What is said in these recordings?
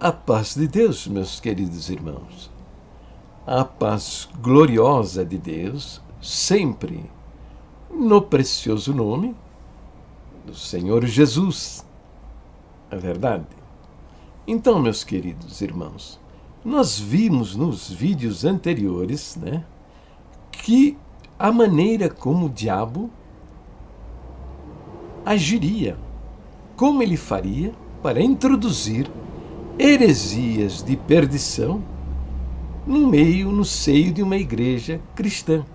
A paz de Deus, meus queridos irmãos. A paz gloriosa de Deus, sempre no precioso nome do Senhor Jesus. É verdade? Então, meus queridos irmãos, nós vimos nos vídeos anteriores, que a maneira como o diabo agiria, como ele faria para introduzir heresias de perdição no seio de uma igreja cristã.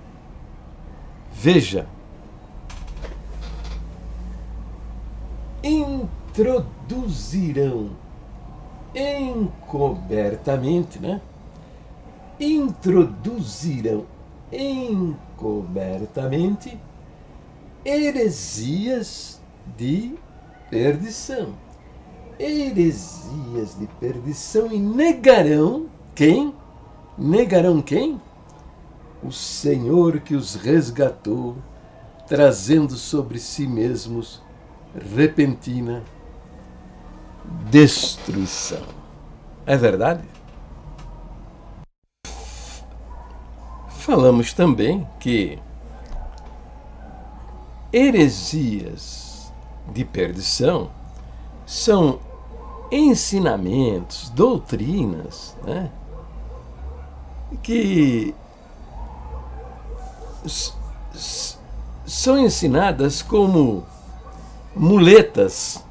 Veja, introduzirão encobertamente, introduzirão encobertamente heresias de perdição. Heresias de perdição e negarão quem? Negarão quem? O Senhor que os resgatou, trazendo sobre si mesmos repentina destruição. É verdade? Falamos também que heresias de perdição são ensinamentos, doutrinas, que são ensinadas como muletas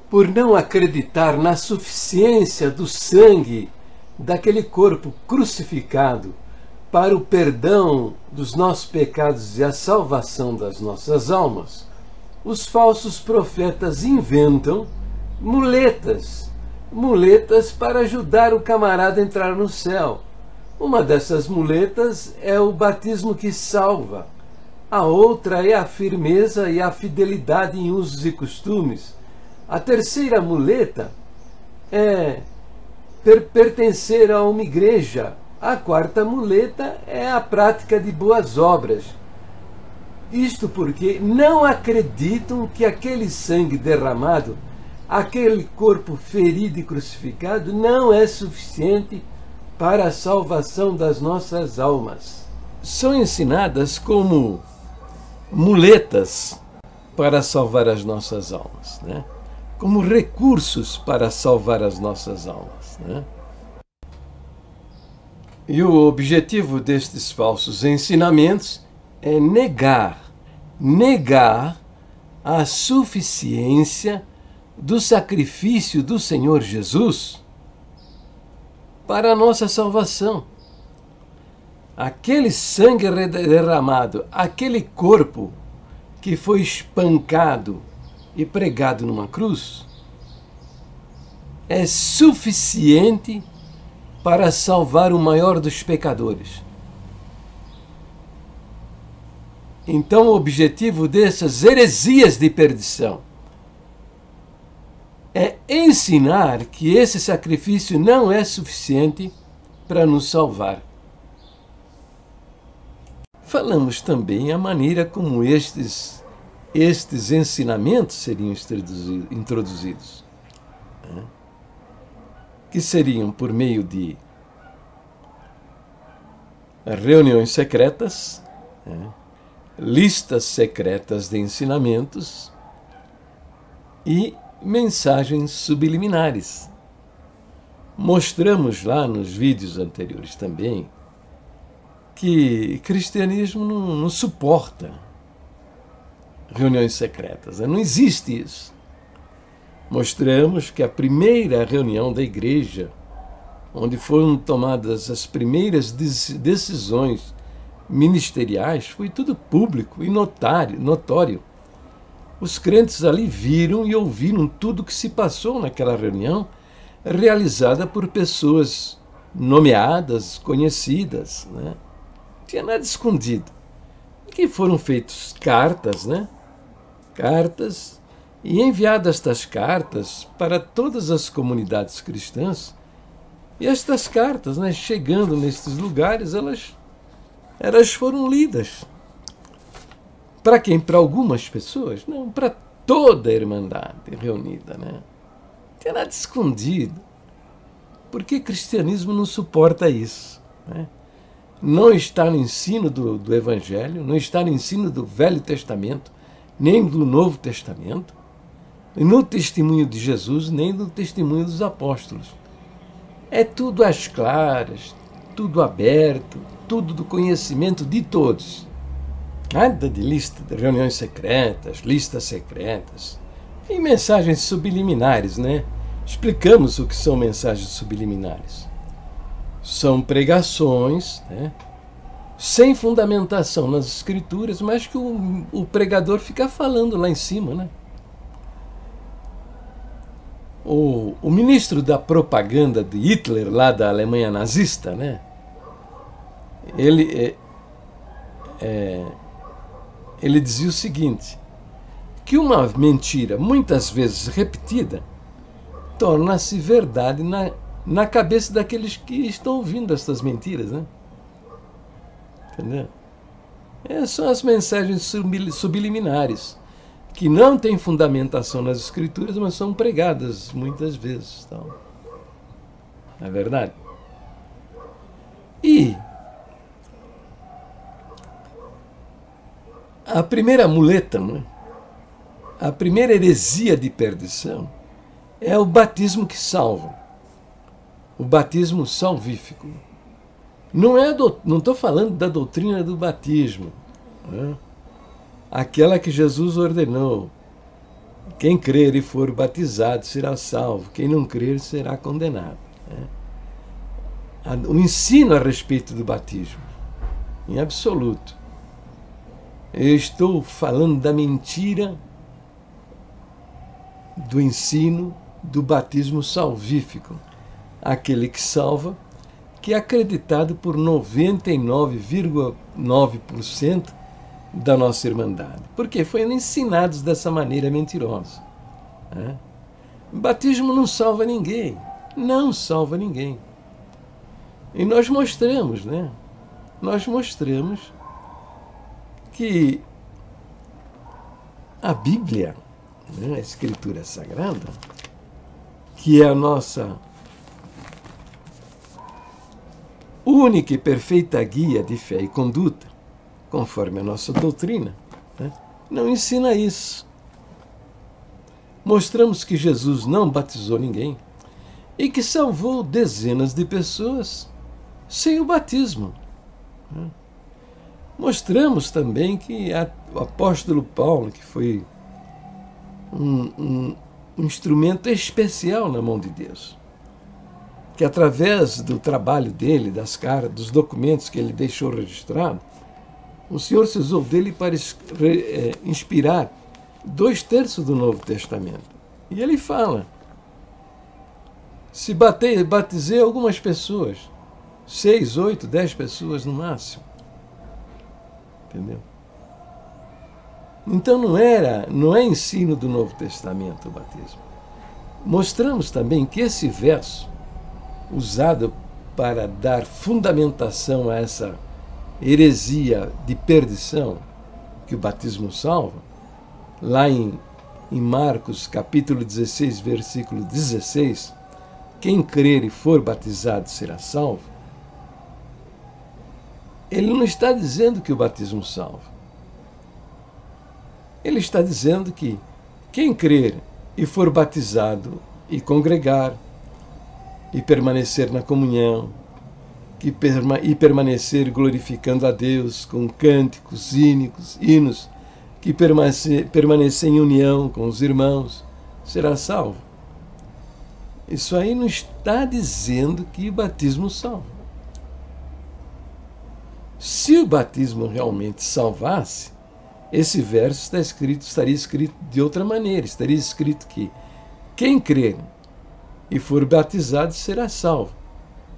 por não acreditar na suficiência do sangue daquele corpo crucificado para o perdão dos nossos pecados e a salvação das nossas almas. Os falsos profetas inventam muletas para ajudar o camarada a entrar no céu. Uma dessas muletas é o batismo que salva. A outra é a firmeza e a fidelidade em usos e costumes. A terceira muleta é pertencer a uma igreja. A quarta muleta é a prática de boas obras. Isto porque não acreditam que aquele sangue derramado, aquele corpo ferido e crucificado, não é suficiente para a salvação das nossas almas. São ensinadas como muletas para salvar as nossas almas, como recursos para salvar as nossas almas. E o objetivo destes falsos ensinamentos é negar a suficiência do sacrifício do Senhor Jesus para a nossa salvação. Aquele sangue derramado, aquele corpo que foi espancado e pregado numa cruz, é suficiente para salvar o maior dos pecadores. Então, o objetivo dessas heresias de perdição é ensinar que esse sacrifício não é suficiente para nos salvar. Falamos também a maneira como estes ensinamentos seriam introduzidos, que seriam por meio de reuniões secretas, listas secretas de ensinamentos e mensagens subliminares. Mostramos lá nos vídeos anteriores também que cristianismo não suporta reuniões secretas, não existe isso. Mostramos que a primeira reunião da igreja, onde foram tomadas as primeiras decisões ministeriais, foi tudo público e notório. Os crentes ali viram e ouviram tudo o que se passou naquela reunião, realizada por pessoas nomeadas, conhecidas, Não tinha nada escondido. Que foram feitas cartas, Cartas, e enviadas estas cartas para todas as comunidades cristãs. E estas cartas, chegando nestes lugares, elas foram lidas. Para quem? Para algumas pessoas? Não, para toda a Irmandade reunida. Não tinha nada escondido. Porque cristianismo não suporta isso, né? Não está no ensino do Evangelho, não está no ensino do Velho Testamento, nem do Novo Testamento, e no testemunho de Jesus, nem do testemunho dos apóstolos. É tudo às claras, tudo aberto, tudo do conhecimento de todos. Nada de lista de reuniões secretas, listas secretas. E mensagens subliminares, né? Explicamos o que são mensagens subliminares. São pregações, né, sem fundamentação nas escrituras, mas que o pregador fica falando lá em cima, né? O ministro da propaganda de Hitler, lá da Alemanha nazista, né? Ele dizia o seguinte, que uma mentira muitas vezes repetida torna-se verdade na cabeça daqueles que estão ouvindo essas mentiras, né? Entendeu? São as mensagens subliminares, que não têm fundamentação nas escrituras, mas são pregadas muitas vezes. Então, não é verdade? E a primeira muleta, né? A primeira heresia de perdição é o batismo que salva. O batismo salvífico. Não estou falando da doutrina do batismo, né? Aquela que Jesus ordenou. Quem crer e for batizado será salvo, quem não crer será condenado, né? O ensino a respeito do batismo, em absoluto. Eu estou falando da mentira do ensino do batismo salvífico, aquele que salva, que é acreditado por 99,9% da nossa Irmandade, porque foram ensinados dessa maneira mentirosa, né? O batismo não salva ninguém, não salva ninguém. E nós mostramos, né? Nós mostramos que a Bíblia, né, a Escritura Sagrada, que é a nossa única e perfeita guia de fé e conduta, conforme a nossa doutrina, né, não ensina isso. Mostramos que Jesus não batizou ninguém e que salvou dezenas de pessoas sem o batismo, né? Mostramos também que o apóstolo Paulo, que foi um instrumento especial na mão de Deus, que através do trabalho dele, das cartas, dos documentos que ele deixou registrado, o Senhor se usou dele para inspirar 2/3 do Novo Testamento. E ele fala, se batizei algumas pessoas, 6, 8, 10 pessoas no máximo. Entendeu? Então não é ensino do Novo Testamento o batismo. Mostramos também que esse verso, usado para dar fundamentação a essa heresia de perdição, que o batismo salva, lá em Marcos capítulo 16, versículo 16, quem crer e for batizado será salvo. Ele não está dizendo que o batismo salva. Ele está dizendo que quem crer e for batizado e congregar, e permanecer na comunhão, e permanecer glorificando a Deus com cânticos, hinos, que permanecer em união com os irmãos, será salvo. Isso aí não está dizendo que o batismo salva. Se o batismo realmente salvasse, esse verso estaria escrito de outra maneira. Estaria escrito que quem crer e for batizado será salvo,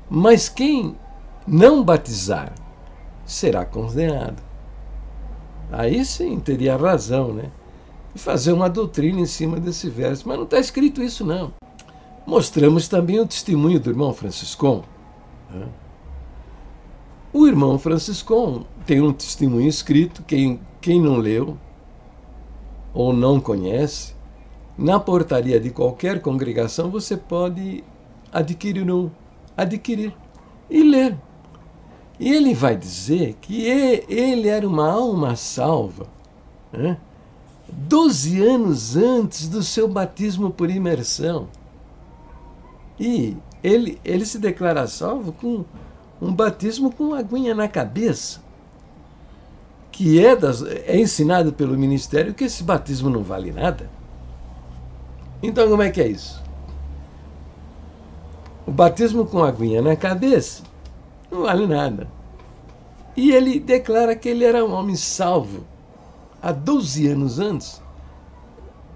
mas quem não batizar será condenado. Aí sim teria razão, né, de fazer uma doutrina em cima desse verso, mas não está escrito isso não. Mostramos também o testemunho do irmão Franciscon, né? O irmão Franciscon tem um testemunho escrito, quem não leu ou não conhece, na portaria de qualquer congregação você pode adquirir e ler. E ele vai dizer que ele era uma alma salva, né? 12 anos antes do seu batismo por imersão. E ele se declara salvo com um batismo com aguinha na cabeça, que é ensinado pelo ministério que esse batismo não vale nada. Então como é que é isso? O batismo com aguinha na cabeça não vale nada. E ele declara que ele era um homem salvo há 12 anos antes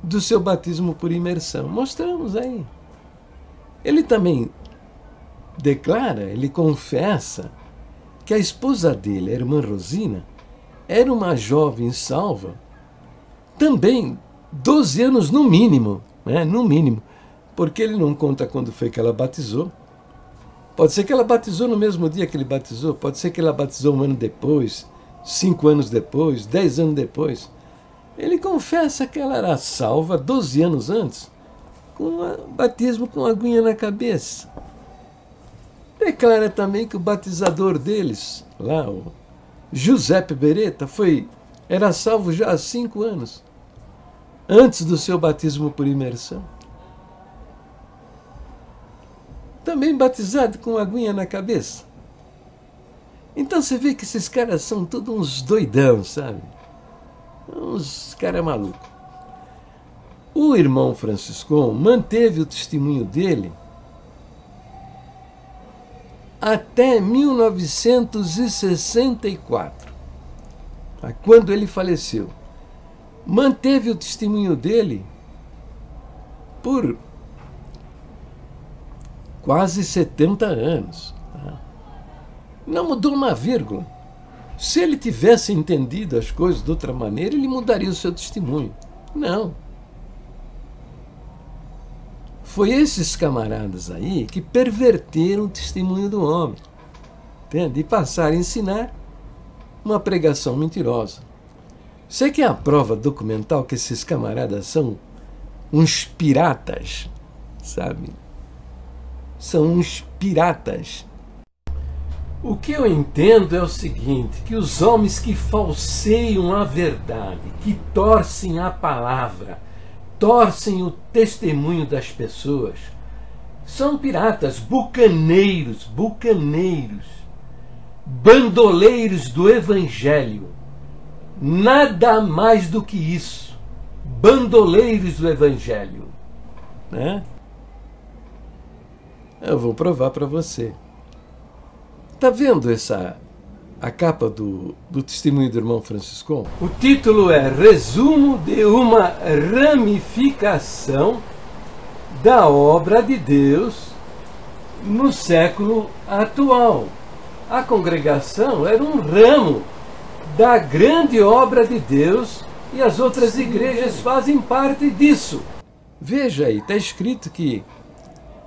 do seu batismo por imersão. Mostramos aí. Ele também declara, ele confessa que a esposa dele, a irmã Rosina, era uma jovem salva, também 12 anos no mínimo, né? No mínimo, porque ele não conta quando foi que ela batizou. Pode ser que ela batizou no mesmo dia que ele batizou, pode ser que ela batizou 1 ano depois, 5 anos depois, 10 anos depois. Ele confessa que ela era salva 12 anos antes, com um batismo com aguinha na cabeça. Declara também que o batizador deles, lá, o Giuseppe Beretta, era salvo já há 5 anos, antes do seu batismo por imersão. Também batizado com aguinha na cabeça. Então você vê que esses caras são todos uns doidão, sabe? Uns caras malucos. O irmão Franciscão manteve o testemunho dele até 1964, quando ele faleceu. Manteve o testemunho dele por quase 70 anos. Não mudou uma vírgula. Se ele tivesse entendido as coisas de outra maneira, ele mudaria o seu testemunho. Não. Foi esses camaradas aí que perverteram o testemunho do homem, entende? E passaram a ensinar uma pregação mentirosa. Você quer a prova documental que esses camaradas são uns piratas, sabe? São uns piratas. O que eu entendo é o seguinte, que os homens que falseiam a verdade, que torcem a palavra, torcem o testemunho das pessoas, são piratas, bucaneiros, bandoleiros do Evangelho. Nada mais do que isso. Bandoleiros do Evangelho, né? Eu vou provar para você. Tá vendo a capa do testemunho do irmão Franciscão? O título é Resumo de uma ramificação da obra de Deus no século atual. A congregação era um ramo da grande obra de Deus e as outras igrejas fazem parte disso. Veja aí, está escrito que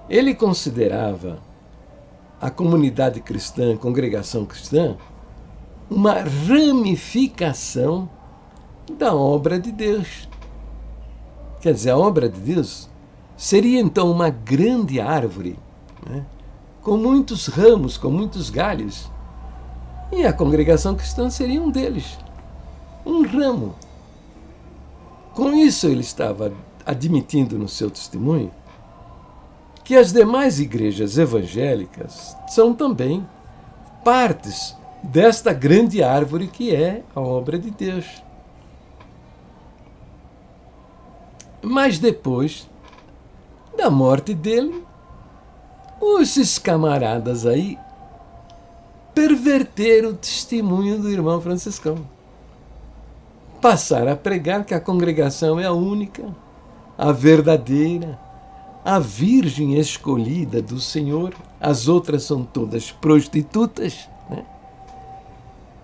ele considerava a comunidade cristã, a congregação cristã, uma ramificação da obra de Deus. Quer dizer, a obra de Deus seria então uma grande árvore, né, com muitos ramos, com muitos galhos. E a congregação cristã seria um deles, um ramo. Com isso ele estava admitindo no seu testemunho que as demais igrejas evangélicas são também partes desta grande árvore que é a obra de Deus. Mas depois da morte dele, esses camaradas aí perverteram o testemunho do irmão Franciscão. Passaram a pregar que a congregação é a única, a verdadeira, a virgem escolhida do Senhor, as outras são todas prostitutas, né?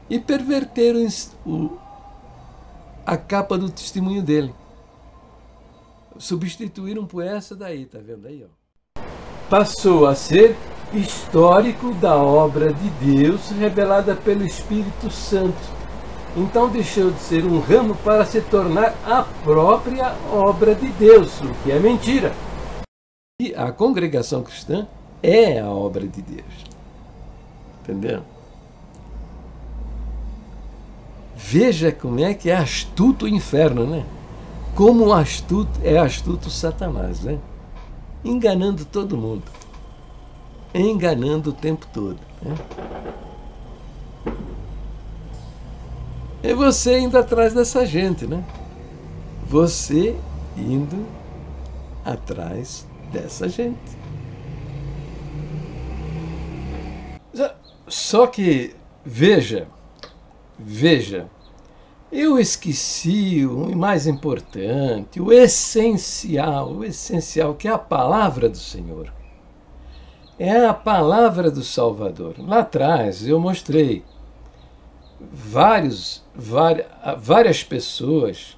E perverteram a capa do testemunho dele. Substituíram por essa daí, tá vendo aí, ó? Passou a ser histórico da obra de Deus revelada pelo Espírito Santo. Então deixou de ser um ramo para se tornar a própria obra de Deus, o que é mentira. E a congregação cristã é a obra de Deus. Entendeu? Veja como é que é astuto o inferno, né? Como é astuto Satanás, né? Enganando todo mundo. Enganando o tempo todo, né? E você indo atrás dessa gente, né? Você indo atrás dessa gente. Só que, veja, eu esqueci o mais importante, o essencial, que é a palavra do Senhor. É a palavra do Salvador. Lá atrás eu mostrei várias pessoas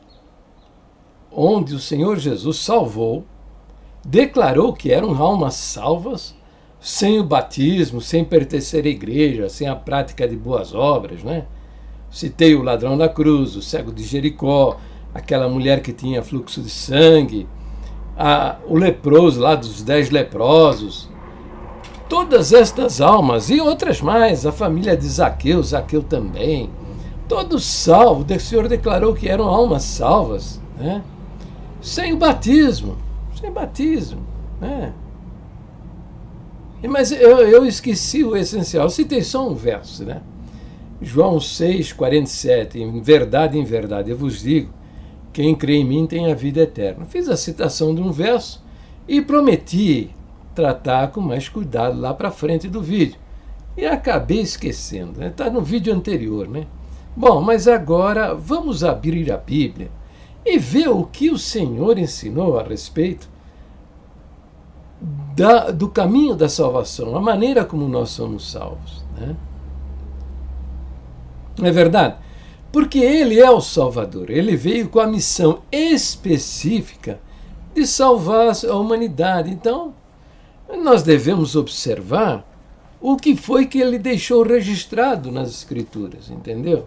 onde o Senhor Jesus salvou, declarou que eram almas salvas, sem o batismo, sem pertencer à igreja, sem a prática de boas obras, né? Citei o ladrão da cruz, o cego de Jericó, aquela mulher que tinha fluxo de sangue, o leproso lá dos 10 leprosos. Todas estas almas e outras mais, a família de Zaqueu também, todos salvos, o Senhor declarou que eram almas salvas, né? Sem o batismo, né? Mas eu esqueci o essencial, eu citei só um verso, né? João 6,47, em verdade, eu vos digo, quem crê em mim tem a vida eterna. Fiz a citação de um verso e prometi tratar com mais cuidado lá para frente do vídeo. E acabei esquecendo, né? Está no vídeo anterior, né? Bom, mas agora vamos abrir a Bíblia e ver o que o Senhor ensinou a respeito do caminho da salvação, a maneira como nós somos salvos, né? Não é verdade? Porque Ele é o Salvador, Ele veio com a missão específica de salvar a humanidade. Então, nós devemos observar o que foi que Ele deixou registrado nas Escrituras, entendeu?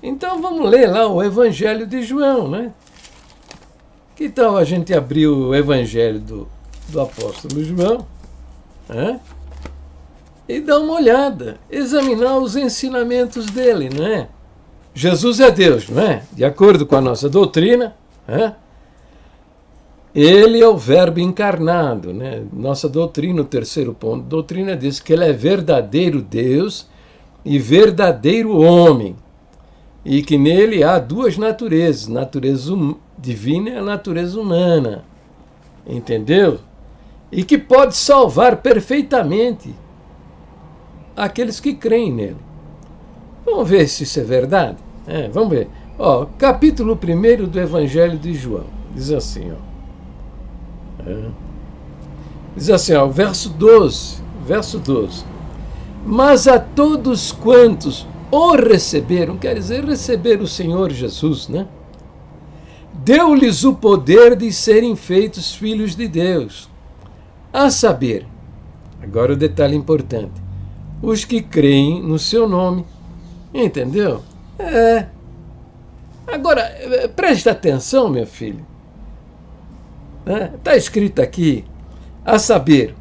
Então vamos ler lá o Evangelho de João, né? Que tal a gente abrir o Evangelho do apóstolo João, né? E dar uma olhada, examinar os ensinamentos dele, não é? Jesus é Deus, não é? De acordo com a nossa doutrina, né? Ele é o verbo encarnado, né? Nossa doutrina, o terceiro ponto, doutrina diz que ele é verdadeiro Deus e verdadeiro homem, e que nele há duas naturezas, natureza divina e a natureza humana, entendeu? E que pode salvar perfeitamente aqueles que creem nele. Vamos ver se isso é verdade? Vamos ver. Ó, capítulo 1 do Evangelho de João. Diz assim, ó. Diz assim, ó, verso 12. Mas a todos quantos o receberam, quer dizer, receber o Senhor Jesus, né? Deu-lhes o poder de serem feitos filhos de Deus. A saber, agora o detalhe importante, os que creem no seu nome. Entendeu? Agora, preste atenção, meu filho. Está escrito aqui, a saber,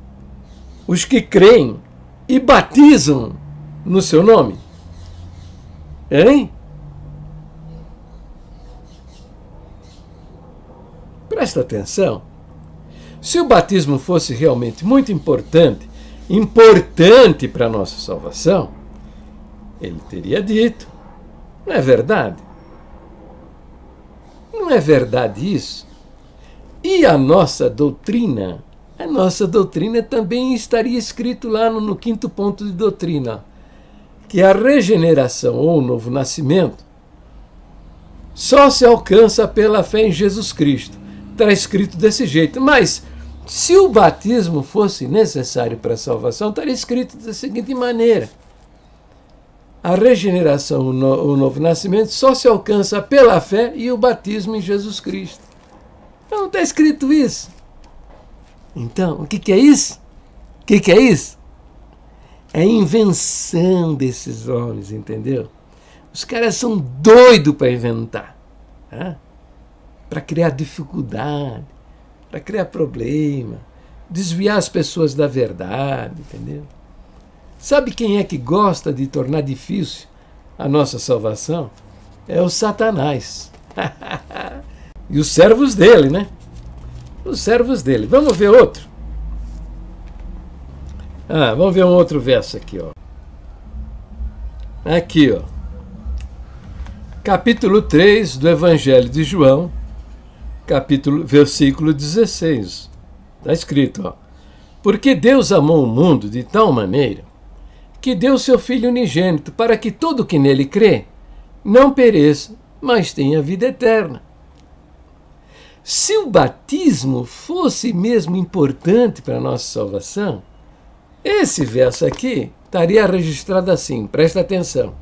os que creem e batizam no seu nome. Hein? Presta atenção. Se o batismo fosse realmente muito importante para a nossa salvação, ele teria dito. Não é verdade? Não é verdade isso? E a nossa doutrina também estaria escrito lá no quinto ponto de doutrina, que a regeneração ou o novo nascimento só se alcança pela fé em Jesus Cristo. Está escrito desse jeito. Mas se o batismo fosse necessário para a salvação, estaria escrito da seguinte maneira: a regeneração, o novo nascimento, só se alcança pela fé e o batismo em Jesus Cristo. Não está escrito isso. Então, o que é isso? O que é isso? É invenção desses homens, entendeu? Os caras são doidos para inventar, para criar dificuldade, para criar problema. desviar as pessoas da verdade, entendeu? Sabe quem é que gosta de tornar difícil a nossa salvação? É o Satanás. E os servos dele, né? Os servos dele. Vamos ver outro? Vamos ver um outro verso aqui, ó. Aqui, ó. Capítulo 3 do Evangelho de João, versículo 16. Está escrito, ó. Porque Deus amou o mundo de tal maneira que deu seu Filho unigênito para que todo que nele crê não pereça, mas tenha vida eterna. Se o batismo fosse mesmo importante para a nossa salvação, esse verso aqui estaria registrado assim, presta atenção.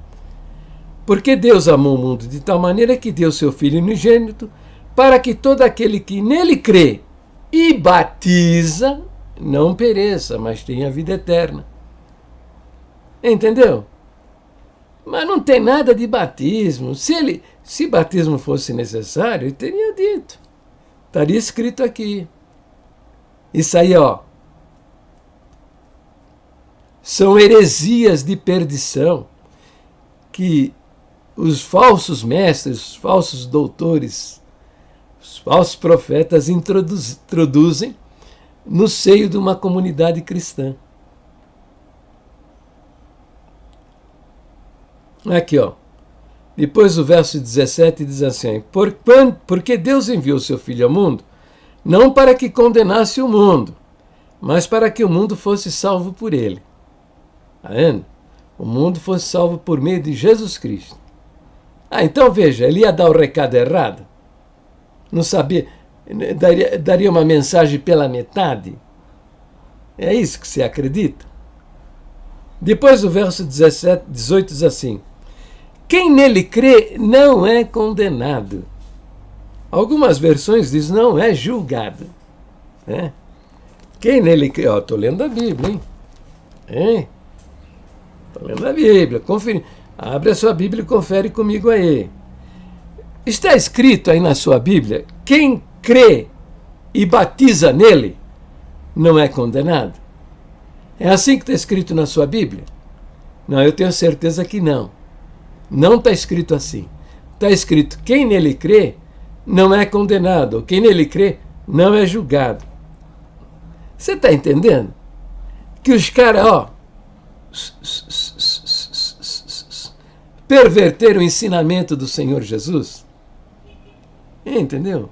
Porque Deus amou o mundo de tal maneira que deu seu Filho unigênito para que todo aquele que nele crê e batiza não pereça, mas tenha vida eterna. Entendeu? Mas não tem nada de batismo. Se batismo fosse necessário, ele teria dito. Estaria escrito aqui. Isso aí, ó. São heresias de perdição que os falsos mestres, os falsos doutores, os falsos profetas introduzem no seio de uma comunidade cristã. Aqui, ó. Depois o verso 17 diz assim: porque Deus enviou seu Filho ao mundo, não para que condenasse o mundo, mas para que o mundo fosse salvo por ele. Está vendo? O mundo fosse salvo por meio de Jesus Cristo. Então veja, ele ia dar o recado errado? Não sabia? Daria uma mensagem pela metade? É isso que você acredita? Depois o verso 18 diz assim: quem nele crê não é condenado. Algumas versões dizem não é julgado. Né? Quem nele crê... Estou lendo a Bíblia, hein? Estou lendo a Bíblia. Abre a sua Bíblia e confere comigo aí. Está escrito aí na sua Bíblia, quem crê e batiza nele não é condenado? É assim que está escrito na sua Bíblia? Não, eu tenho certeza que não. Não está escrito assim. Está escrito, quem nele crê não é condenado. Quem nele crê não é julgado. Você está entendendo? Que os caras, ó, perverteram o ensinamento do Senhor Jesus. Entendeu?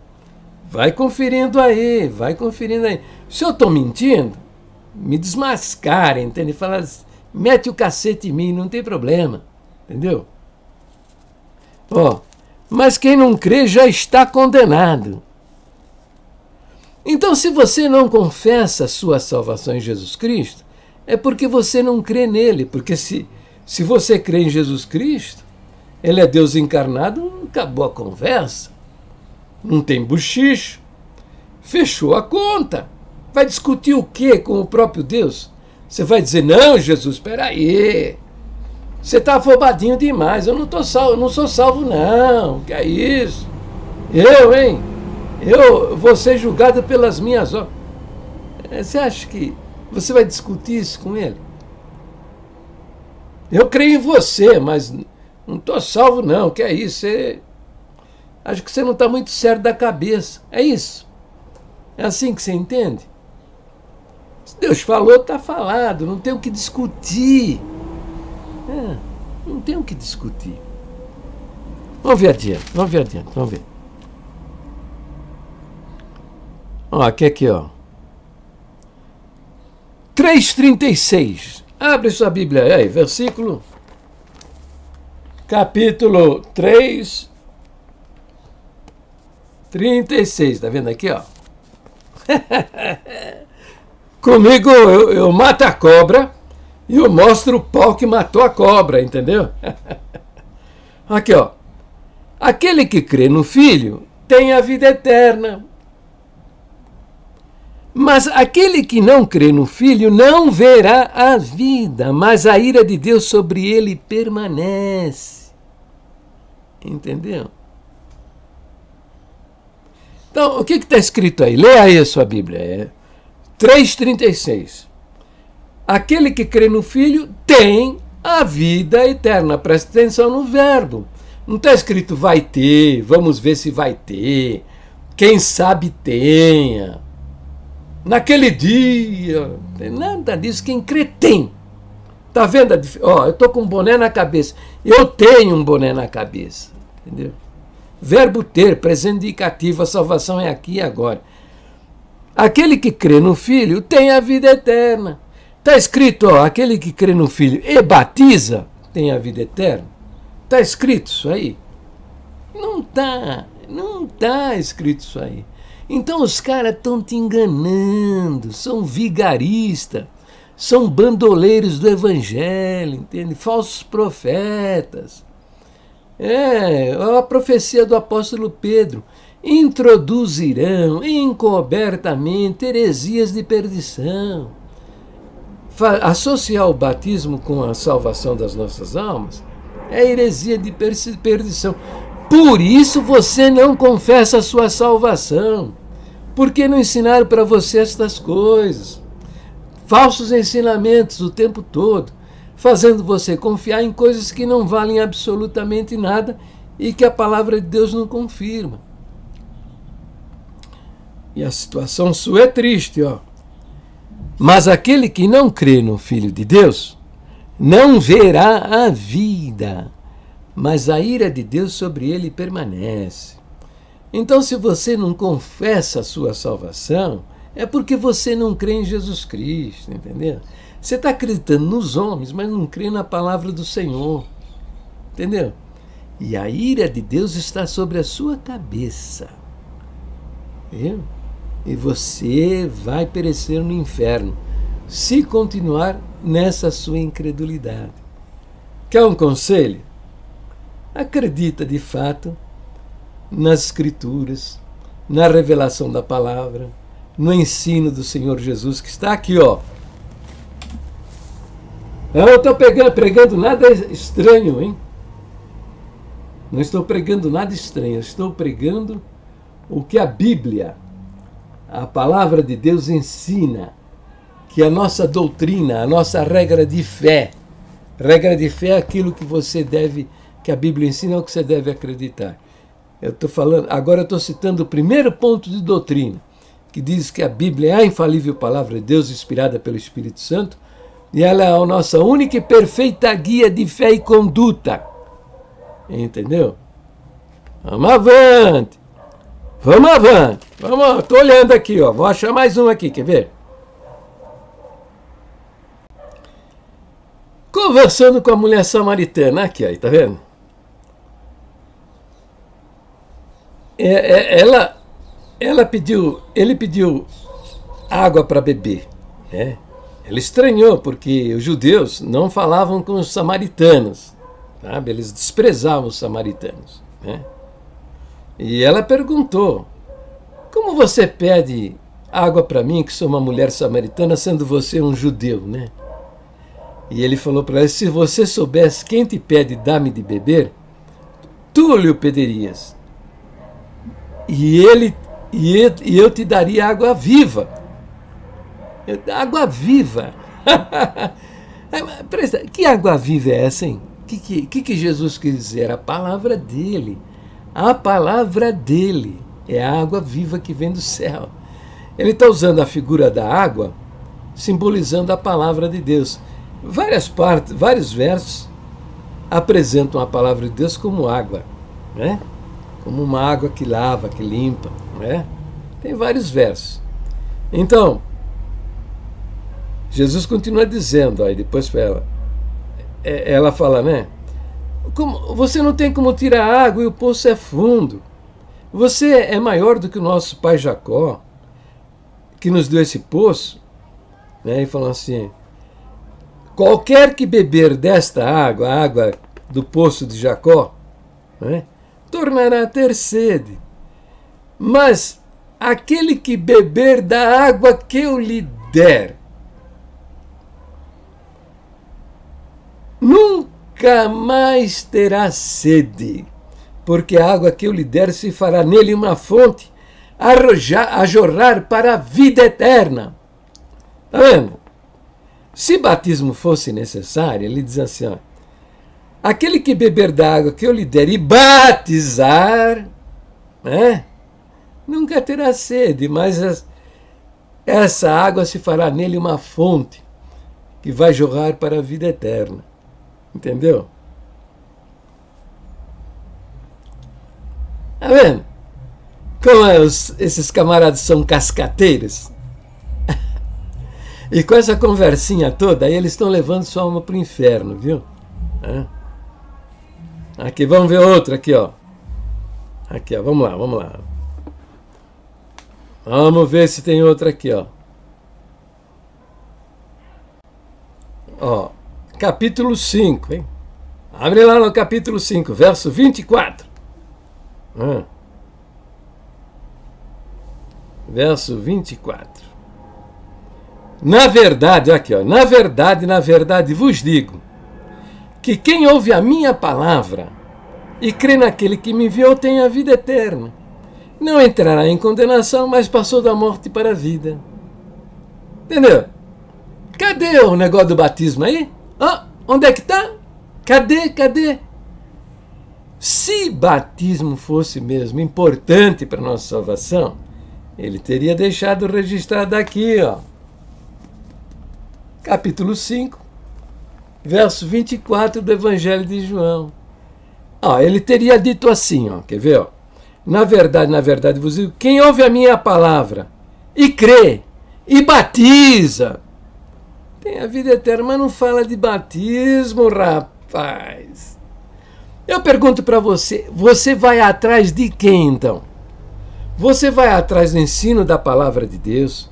Vai conferindo aí, vai conferindo aí. Se eu estou mentindo, me desmascarem, entende? Fala, mete o cacete em mim, não tem problema. Entendeu? Ó, mas quem não crê já está condenado. Então, se você não confessa a sua salvação em Jesus Cristo, é porque você não crê nele. Porque se você crê em Jesus Cristo, ele é Deus encarnado, acabou a conversa. Não tem buchicho. Fechou a conta. Vai discutir o quê com o próprio Deus? Você vai dizer, não, Jesus, espera aí. Você está afobadinho demais. Eu não sou salvo, não. Que é isso? Hein? Eu vou ser julgado pelas minhas obras. Você acha que você vai discutir isso com ele? Eu creio em você, mas não estou salvo, não. Que é isso? Acho que você não está muito certo da cabeça. É isso. É assim que você entende? Se Deus falou, está falado. Não tem o que discutir. Não tem o que discutir. Vamos ver adiante. Vamos ver. Ó, aqui, ó. 3,36. Abre sua Bíblia aí, versículo. Capítulo 3, 36. Tá vendo aqui, ó? Comigo eu mato a cobra e eu mostro o pau que matou a cobra, entendeu? Aqui, ó. Aquele que crê no Filho tem a vida eterna. Mas aquele que não crê no Filho não verá a vida, mas a ira de Deus sobre ele permanece. Entendeu? Então, o que está escrito aí? Leia aí a sua Bíblia. 3,36. Aquele que crê no Filho tem a vida eterna. Presta atenção no verbo. Não está escrito vai ter, vamos ver se vai ter, quem sabe tenha, naquele dia. Não tem nada disso. Quem crê tem. Está vendo? Eu estou com um boné na cabeça. Eu tenho um boné na cabeça. Entendeu? Verbo ter, presente indicativo, a salvação é aqui e agora. Aquele que crê no Filho tem a vida eterna. Está escrito, aquele que crê no Filho e batiza tem a vida eterna. Está escrito isso aí? Não está escrito isso aí. Então os caras estão te enganando, são vigaristas, são bandoleiros do Evangelho, entende? Falsos profetas. A profecia do apóstolo Pedro. Introduzirão encobertamente heresias de perdição. Associar o batismo com a salvação das nossas almas é heresia de perdição. Por isso você não confessa a sua salvação. Porque não ensinaram para você estas coisas. Falsos ensinamentos o tempo todo, fazendo você confiar em coisas que não valem absolutamente nada e que a palavra de Deus não confirma. E a situação sua é triste, Mas aquele que não crê no Filho de Deus não verá a vida, mas a ira de Deus sobre ele permanece. Então, se você não confessa a sua salvação, é porque você não crê em Jesus Cristo, entendeu? Você está acreditando nos homens, mas não crê na palavra do Senhor, entendeu? E a ira de Deus está sobre a sua cabeça, viu? E você vai perecer no inferno se continuar nessa sua incredulidade. Quer um conselho? Acredita de fato nas Escrituras, na revelação da palavra, no ensino do Senhor Jesus, que está aqui, Eu não estou pregando nada estranho, hein? Não estou pregando nada estranho, eu estou pregando o que a Bíblia, a palavra de Deus ensina, que a nossa doutrina, a nossa regra de fé é aquilo que você deve, que a Bíblia ensina, é o que você deve acreditar. Agora eu estou citando o primeiro ponto de doutrina, que diz que a Bíblia é a infalível palavra de Deus, inspirada pelo Espírito Santo, e ela é a nossa única e perfeita guia de fé e conduta. Entendeu? Vamos avante! Vamos avante! Estou olhando aqui, vou achar mais um aqui, quer ver? Conversando com a mulher samaritana, aqui, aí, tá vendo? Ele pediu água para beber, né? Ela estranhou, porque os judeus não falavam com os samaritanos, sabe? Eles desprezavam os samaritanos, né? E ela perguntou, como você pede água para mim, que sou uma mulher samaritana, sendo você um judeu, né? E ele falou para ela, se você soubesse quem te pede, dá-me de beber, tu lhe o pedirias. E eu te daria água viva. Água viva. Que água viva é essa, hein? O que Jesus quis dizer? A palavra dele. A palavra dele é a água viva que vem do céu. Ele está usando a figura da água, simbolizando a palavra de Deus. Vários versos apresentam a palavra de Deus como água, né? Como uma água que lava, que limpa, né? Tem vários versos. Então, Jesus continua dizendo, aí depois ela fala, né? Você não tem como tirar água e o poço é fundo. Você é maior do que o nosso pai Jacó, que nos deu esse poço, né? E falou assim, qualquer que beber desta água, a água do poço de Jacó, né, tornará a ter sede. Mas aquele que beber da água que eu lhe der, nunca mais terá sede, porque a água que eu lhe der se fará nele uma fonte a jorrar para a vida eterna. Está vendo? Se batismo fosse necessário, ele diz assim, ó, aquele que beber da água que eu lhe der e batizar, né, nunca terá sede, mas essa água se fará nele uma fonte que vai jorrar para a vida eterna. Entendeu? Tá vendo? Como esses camaradas são cascateiros? E com essa conversinha toda, aí eles estão levando sua alma para o inferno, viu? Aqui, vamos ver outra aqui, ó. Aqui, ó, vamos lá, vamos lá. Vamos ver se tem outra aqui, ó. Ó, capítulo 5, hein? Abre lá no capítulo 5, verso 24. Verso 24. Na verdade, aqui, ó, na verdade vos digo, que quem ouve a minha palavra e crê naquele que me enviou tem a vida eterna. Não entrará em condenação, mas passou da morte para a vida. Entendeu? Cadê o negócio do batismo aí? Onde é que está? Cadê? Se batismo fosse mesmo importante para a nossa salvação, ele teria deixado registrado aqui, ó. Capítulo 5, verso 24 do Evangelho de João. Ele teria dito assim, ó, quer ver? Ó? Na verdade vos digo, quem ouve a minha palavra e crê e batiza, tem a vida eterna, mas não fala de batismo, rapaz. Eu pergunto para você, você vai atrás de quem então? Você vai atrás do ensino da palavra de Deus,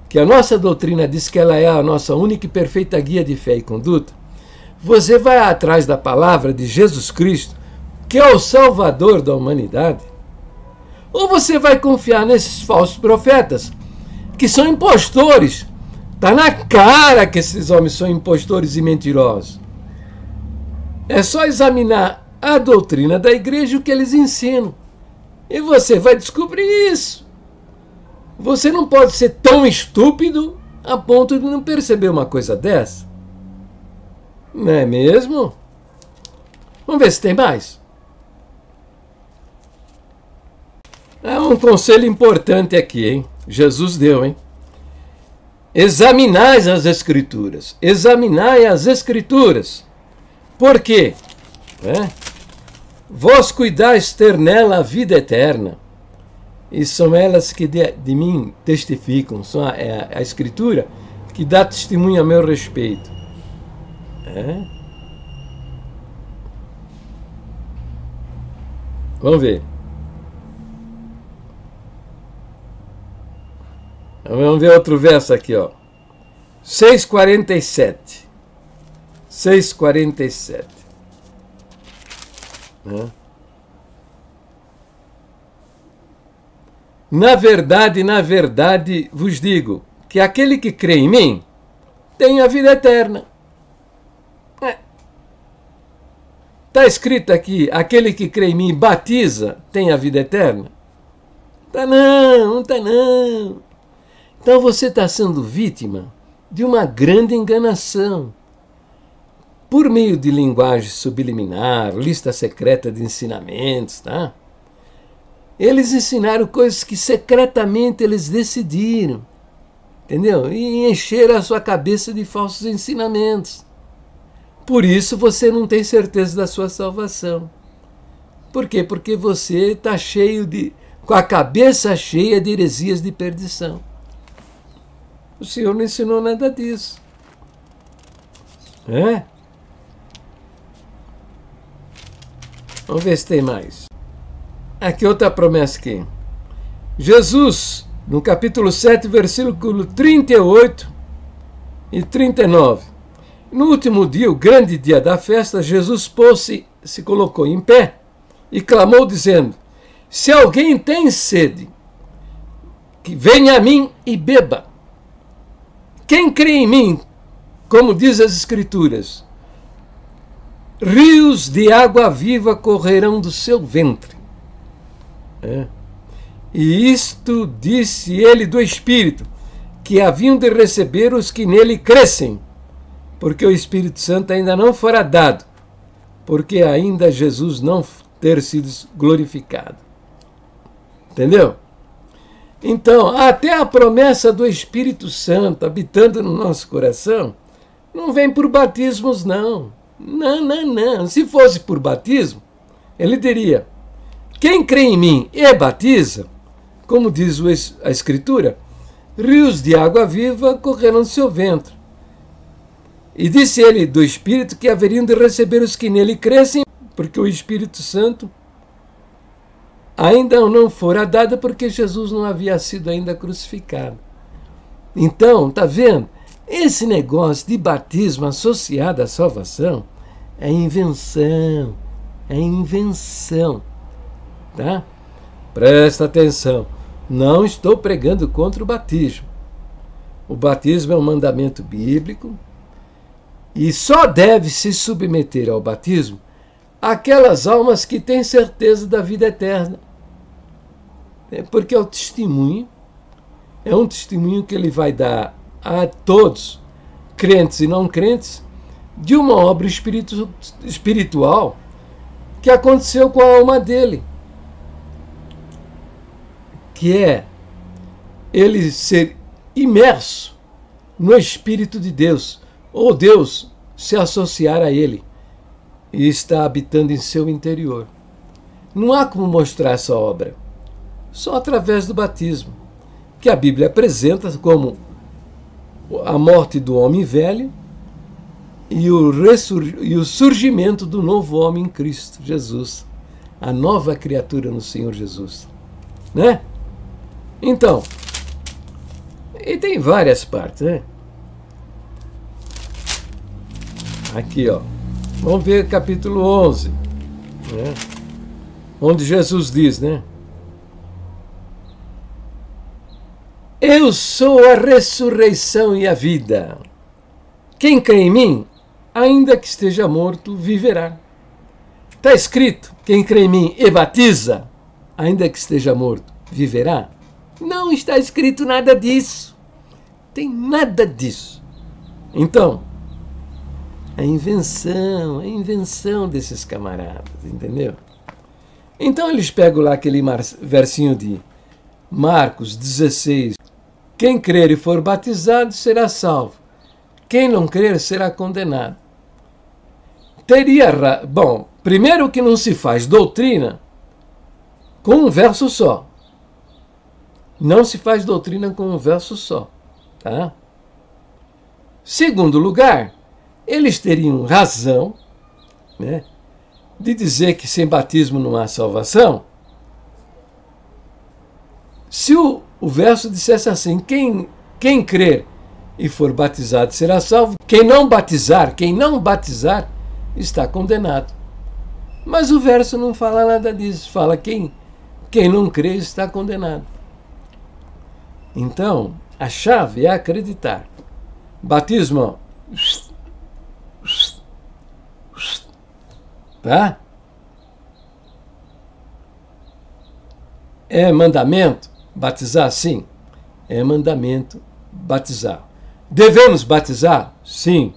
que a nossa doutrina diz que ela é a nossa única e perfeita guia de fé e conduta? Você vai atrás da palavra de Jesus Cristo, que é o Salvador da humanidade? Ou você vai confiar nesses falsos profetas, que são impostores? Está na cara que esses homens são impostores e mentirosos. É só examinar a doutrina da igreja e o que eles ensinam, e você vai descobrir isso. Você não pode ser tão estúpido a ponto de não perceber uma coisa dessa. Não é mesmo? Vamos ver se tem mais. Um conselho importante aqui, hein? Jesus deu, hein? Examinai as Escrituras. Examinai as Escrituras. Por quê? Vós cuidais ter nela a vida eterna. E são elas que de mim testificam. São a Escritura que dá testemunho a meu respeito. Vamos ver. Vamos ver outro verso aqui, ó. 6:47. 6:47. Na verdade vos digo, que aquele que crê em mim tem a vida eterna. Está escrito aqui, aquele que crê em mim batiza, tem a vida eterna? Não está não. Então você está sendo vítima de uma grande enganação. Por meio de linguagem subliminar, lista secreta de ensinamentos, tá? Eles ensinaram coisas que secretamente eles decidiram, entendeu? E encheram a sua cabeça de falsos ensinamentos. Por isso você não tem certeza da sua salvação. Por quê? Porque você está com a cabeça cheia de heresias de perdição. O Senhor não ensinou nada disso. Vamos ver se tem mais. Aqui outra promessa aqui. Jesus, no capítulo 7, versículo 38 e 39. No último dia, o grande dia da festa, Jesus se colocou em pé e clamou dizendo: se alguém tem sede, que venha a mim e beba. Quem crê em mim, como diz as Escrituras, rios de água viva correrão do seu ventre. E isto disse ele do Espírito, que haviam de receber os que nele crescem, porque o Espírito Santo ainda não fora dado, porque ainda Jesus não ter sido glorificado. Entendeu? Então, até a promessa do Espírito Santo habitando no nosso coração não vem por batismos, não. Não. Se fosse por batismo, ele diria: quem crê em mim e batiza, como diz a Escritura, rios de água viva correram do seu ventre. E disse ele do Espírito que haveriam de receber os que nele crescem, porque o Espírito Santo ainda não fora dado, porque Jesus não havia sido ainda crucificado. Então, tá vendo? Esse negócio de batismo associado à salvação é invenção. Tá? Presta atenção. Não estou pregando contra o batismo. O batismo é um mandamento bíblico e só deve se submeter ao batismo aquelas almas que têm certeza da vida eterna. Porque é o testemunho, é um testemunho que ele vai dar a todos, crentes e não crentes, de uma obra espiritual que aconteceu com a alma dele, que é ele ser imerso no Espírito de Deus, ou Deus se associar a ele e estar habitando em seu interior. Não há como mostrar essa obra, só através do batismo, que a Bíblia apresenta como a morte do homem velho e o surgimento do novo homem em Cristo Jesus, a nova criatura no Senhor Jesus, né? Então, e tem várias partes, né? Aqui, ó, vamos ver capítulo 11, né? Onde Jesus diz, né? Eu sou a ressurreição e a vida. Quem crê em mim, ainda que esteja morto, viverá. Está escrito, quem crê em mim e batiza, ainda que esteja morto, viverá? Não está escrito nada disso. Tem nada disso. Então, é invenção desses camaradas, entendeu? Então eles pegam lá aquele versinho de Marcos 16. Quem crer e for batizado será salvo. Quem não crer será condenado. Bom, primeiro que não se faz doutrina com um verso só. Não se faz doutrina com um verso só. Tá? Segundo lugar, eles teriam razão, né, de dizer que sem batismo não há salvação, se o verso dissesse assim: quem crer e for batizado será salvo, quem não batizar está condenado. Mas o verso não fala nada disso, fala quem não crê está condenado. Então, a chave é acreditar. Batismo, tá? É mandamento batizar? Sim, é mandamento batizar. Devemos batizar? Sim,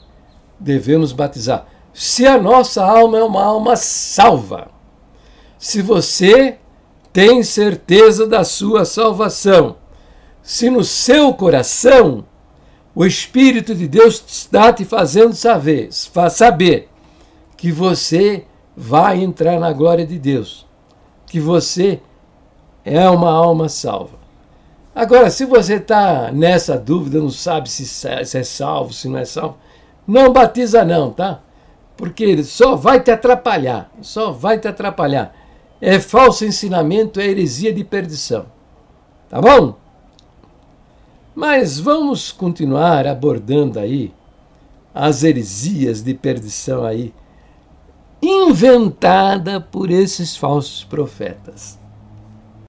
devemos batizar. Se a nossa alma é uma alma salva, se você tem certeza da sua salvação, se no seu coração o Espírito de Deus está te fazendo saber que você vai entrar na glória de Deus, que você é uma alma salva. Agora, se você está nessa dúvida, não sabe se é salvo, se não é salvo, não batiza não, tá? Porque ele só vai te atrapalhar, É falso ensinamento, é heresia de perdição. Tá bom? Mas vamos continuar abordando aí as heresias de perdição aí, inventada por esses falsos profetas.